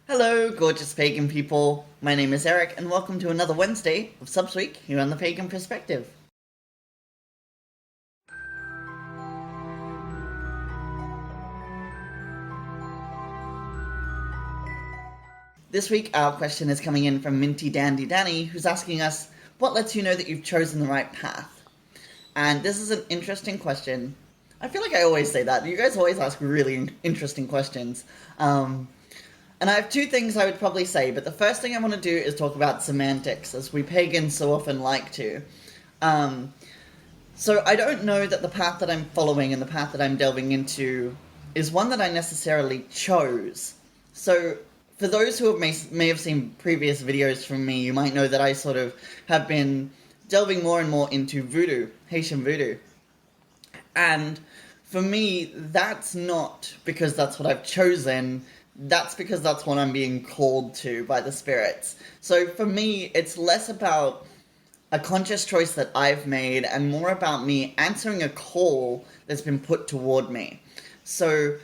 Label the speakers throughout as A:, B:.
A: Hello, gorgeous pagan people. My name is Eric, and welcome to another Wednesday of Subsweek here on the Pagan Perspective. This week, our question is coming in from Minty Dandy Danny, who's asking us, what lets you know that you've chosen the right path? And this is an interesting question. I feel like I always say that. You guys always ask really interesting questions. And I have two things I would probably say, but the first thing I want to do is talk about semantics, as we pagans so often like to. So I don't know that the path that I'm following and the path that I'm delving into is one that I necessarily chose. So for those who may have seen previous videos from me, you might know that I sort of have been delving more and more into voodoo, Haitian voodoo. And for me, that's not because that's what I've chosen, that's because that's what I'm being called to by the spirits. So for me, it's less about a conscious choice that I've made and more about me answering a call that's been put toward me. So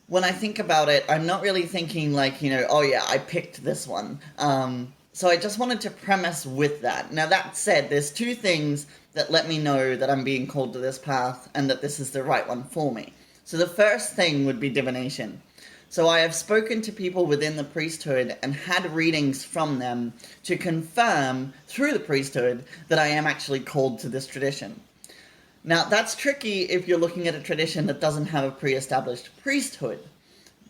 A: when I think about it, I'm not really thinking like, oh yeah, I picked this one. So I just wanted to premise with that. Now that said, there's two things that let me know that I'm being called to this path and that this is the right one for me. So the first thing would be divination. So I have spoken to people within the priesthood and had readings from them to confirm through the priesthood that I am actually called to this tradition. Now that's tricky if you're looking at a tradition that doesn't have a pre-established priesthood.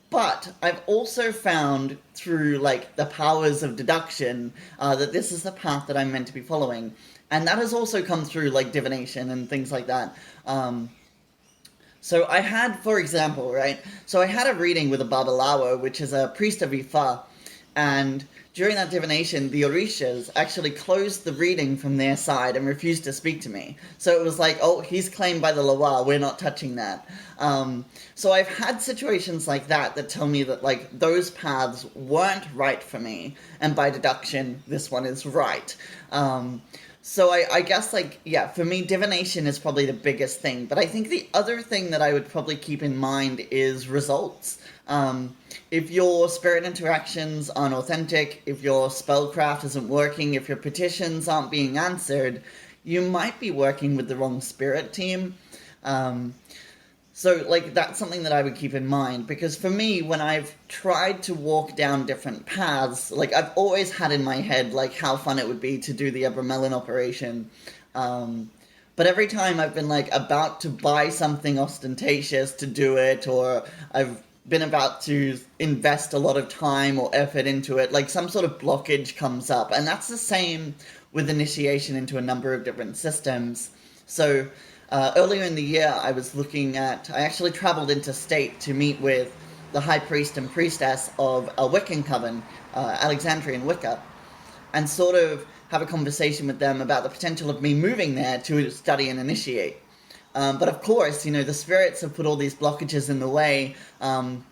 A: But I've also found through the powers of deduction that this is the path that I'm meant to be following. And that has also come through divination and things like that. So I had, for example, so I had a reading with a Babalawo, which is a priest of Ifa, and during that divination, the Orishas actually closed the reading from their side and refused to speak to me. So it was like, oh, he's claimed by the Lawa, we're not touching that. So I've had situations like that tell me that those paths weren't right for me, and by deduction, this one is right. So I guess, for me, divination is probably the biggest thing. But I think the other thing that I would probably keep in mind is results. If your spirit interactions aren't authentic, if your spellcraft isn't working, if your petitions aren't being answered, you might be working with the wrong spirit team. So, that's something that I would keep in mind, because for me, when I've tried to walk down different paths, I've always had in my head, how fun it would be to do the Abramelin operation. But every time I've been, about to buy something ostentatious to do it, or I've been about to invest a lot of time or effort into it, some sort of blockage comes up. And that's the same with initiation into a number of different systems. So earlier in the year, I actually traveled interstate to meet with the high priest and priestess of a Wiccan coven, Alexandrian Wicca, and sort of have a conversation with them about the potential of me moving there to study and initiate. But of course, the spirits have put all these blockages in the way, and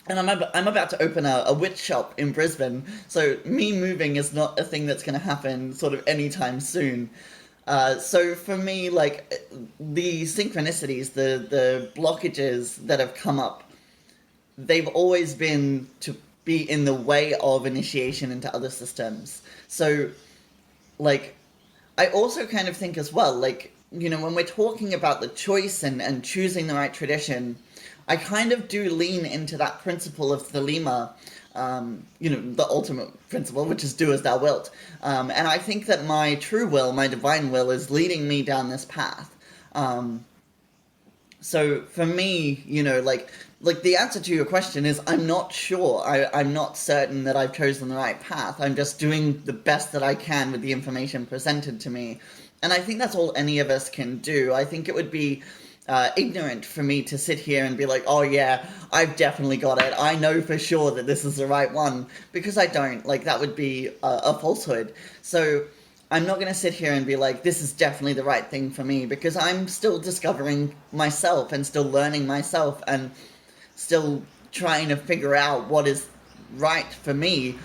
A: I'm about to open a witch shop in Brisbane, so me moving is not a thing that's going to happen sort of anytime soon. So for me, the synchronicities, the blockages that have come up, they've always been to be in the way of initiation into other systems. So, I also kind of think as well, when we're talking about the choice and choosing the right tradition, I kind of do lean into that principle of Thelema, the ultimate principle, which is do as thou wilt. And I think that my true will, my divine will, is leading me down this path. So for me, the answer to your question is I'm not sure. I'm not certain that I've chosen the right path. I'm just doing the best that I can with the information presented to me. And I think that's all any of us can do. I think it would be ignorant for me to sit here and be like, oh yeah, I've definitely got it. I know for sure that this is the right one, because I don't. That would be a falsehood. So I'm not going to sit here and be like, this is definitely the right thing for me, because I'm still discovering myself and still learning myself and still trying to figure out what is right for me.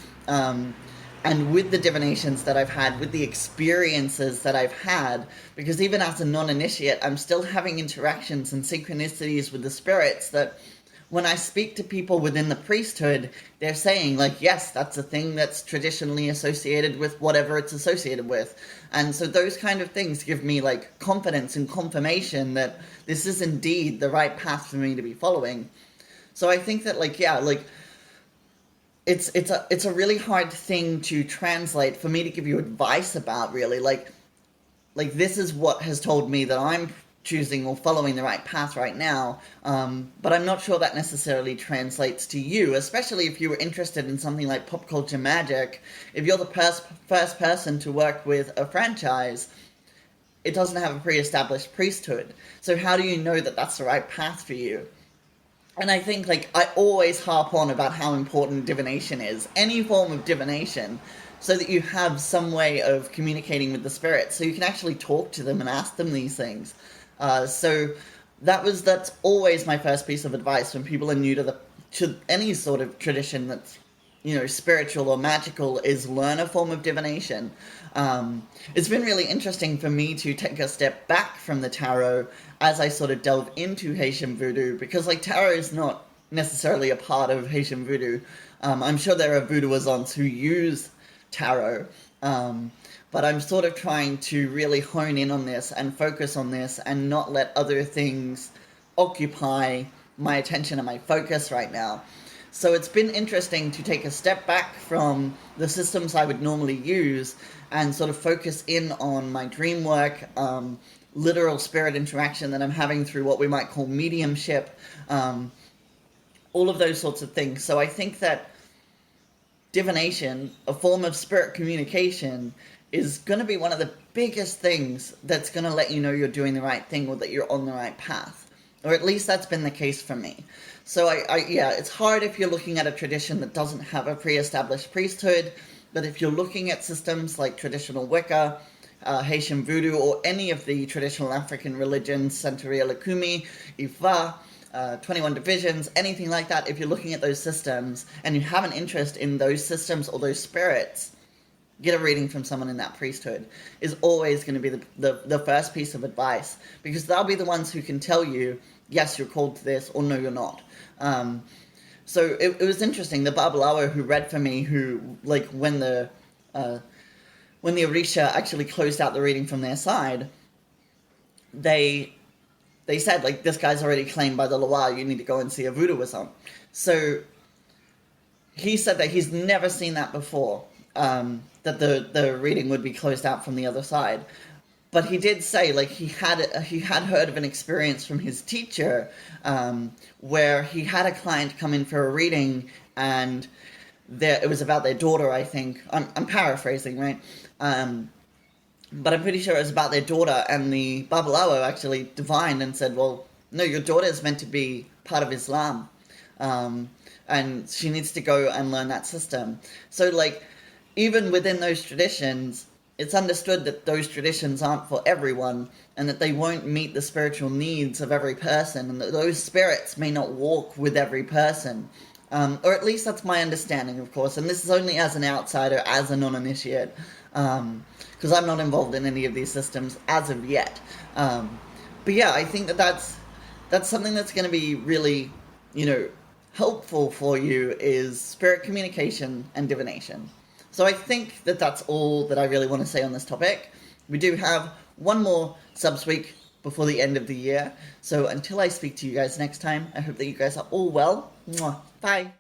A: And with the divinations that I've had, with the experiences that I've had, because even as a non-initiate, I'm still having interactions and synchronicities with the spirits that when I speak to people within the priesthood, they're saying, like, yes, that's a thing that's traditionally associated with whatever it's associated with. And so those kind of things give me, like, confidence and confirmation that this is indeed the right path for me to be following. So I think that, like, yeah, like, it's a really hard thing to translate for me to give you advice about, really. Like this is what has told me that I'm choosing or following the right path right now, but I'm not sure that necessarily translates to you, especially if you were interested in something like pop culture magic. If you're the first person to work with a franchise, it doesn't have a pre-established priesthood. So how do you know that that's the right path for you? And I think, like, I always harp on about how important divination is. Any form of divination, so that you have some way of communicating with the spirits, so you can actually talk to them and ask them these things. So that's always my first piece of advice when people are new to any sort of tradition that's, spiritual or magical, is learn a form of divination. It's been really interesting for me to take a step back from the tarot as I sort of delve into Haitian voodoo, because, like, tarot is not necessarily a part of Haitian voodoo. I'm sure there are voodooisants who use tarot, but I'm sort of trying to really hone in on this and focus on this and not let other things occupy my attention and my focus right now. So it's been interesting to take a step back from the systems I would normally use and sort of focus in on my dream work, literal spirit interaction that I'm having through what we might call mediumship, all of those sorts of things. So I think that divination, a form of spirit communication, is going to be one of the biggest things that's going to let you know you're doing the right thing or that you're on the right path. Or at least that's been the case for me. So yeah, it's hard if you're looking at a tradition that doesn't have a pre-established priesthood, but if you're looking at systems like traditional Wicca, Haitian voodoo, or any of the traditional African religions, Santeria Lukumi, Ifa, 21 divisions, anything like that, if you're looking at those systems and you have an interest in those systems or those spirits, get a reading from someone in that priesthood is always going to be the first piece of advice, because they'll be the ones who can tell you, yes, you're called to this, or no, you're not. So it was interesting. The Babalawo who read for me, who, like, when the Orisha actually closed out the reading from their side, they said, like, this guy's already claimed by the Loa, you need to go and see a voodooism. So he said that he's never seen that before, that the reading would be closed out from the other side. But he did say, like, he had heard of an experience from his teacher, where he had a client come in for a reading, and it was about their daughter, I think. I'm paraphrasing, right? But I'm pretty sure it was about their daughter, and the Babalawo actually divined and said, well, no, your daughter is meant to be part of Islam, and she needs to go and learn that system. So, like, even within those traditions, it's understood that those traditions aren't for everyone, and that they won't meet the spiritual needs of every person, and that those spirits may not walk with every person. Or at least that's my understanding, of course, and this is only as an outsider, as a non-initiate, because I'm not involved in any of these systems as of yet. But yeah, I think that's something that's going to be really, helpful for you, is spirit communication and divination. So I think that that's all that I really want to say on this topic. We do have one more subs week before the end of the year. So until I speak to you guys next time, I hope that you guys are all well. Mwah. Bye.